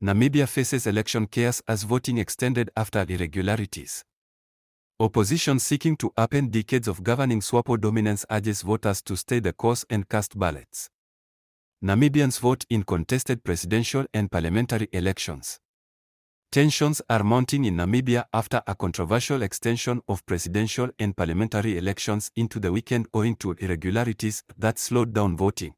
Namibia faces election chaos as voting extended after irregularities. Opposition seeking to upend decades of governing SWAPO dominance urges voters to stay the course and cast ballots. Namibians vote in contested presidential and parliamentary elections. Tensions are mounting in Namibia after a controversial extension of presidential and parliamentary elections into the weekend owing to irregularities that slowed down voting.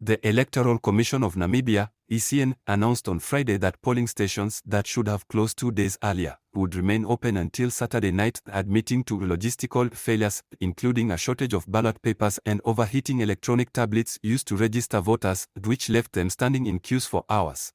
The Electoral Commission of Namibia, ECN, announced on Friday that polling stations that should have closed 2 days earlier would remain open until Saturday night, admitting to logistical failures, including a shortage of ballot papers and overheating electronic tablets used to register voters, which left them standing in queues for hours.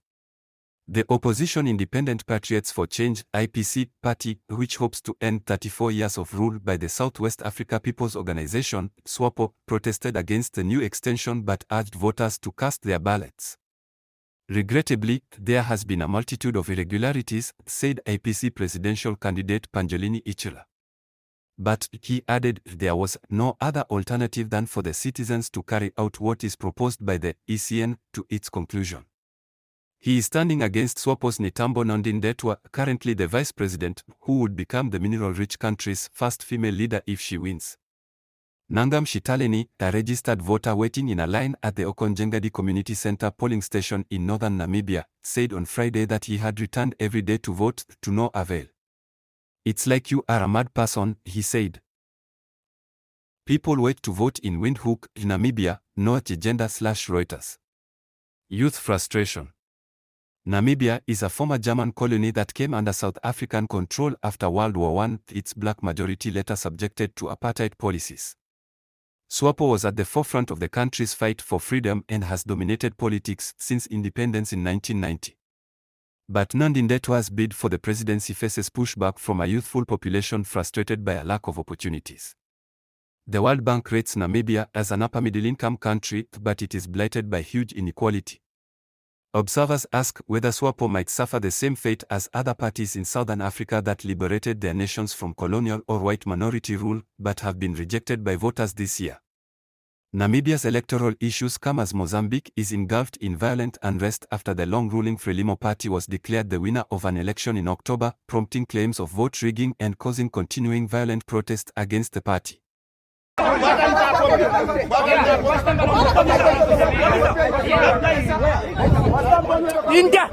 The opposition Independent Patriots for Change (IPC) party, which hopes to end 34 years of rule by the Southwest Africa People's Organization (SWAPO), protested against the new extension but urged voters to cast their ballots. Regrettably, there has been a multitude of irregularities, said IPC presidential candidate Pangelini Ichila. But, he added, there was no other alternative than for the citizens to carry out what is proposed by the ECN to its conclusion. He is standing against SWAPO's Nitambo Nandindetwa, currently the vice president, who would become the mineral-rich country's first female leader if she wins. Nangam Shitaleni, a registered voter waiting in a line at the Okonjengadi Community Center polling station in northern Namibia, said on Friday that he had returned every day to vote, to no avail. "It's like you are a mad person," he said. People wait to vote in Windhoek, Namibia, Noah Reuters. Youth frustration. Namibia is a former German colony that came under South African control after World War I, its black majority later subjected to apartheid policies. SWAPO was at the forefront of the country's fight for freedom and has dominated politics since independence in 1990. But Nandindetwa's bid for the presidency faces pushback from a youthful population frustrated by a lack of opportunities. The World Bank rates Namibia as an upper-middle-income country, but it is blighted by huge inequality. Observers ask whether SWAPO might suffer the same fate as other parties in Southern Africa that liberated their nations from colonial or white minority rule, but have been rejected by voters this year. Namibia's electoral issues come as Mozambique is engulfed in violent unrest after the long-ruling Frelimo party was declared the winner of an election in October, prompting claims of vote rigging and causing continuing violent protests against the party. India.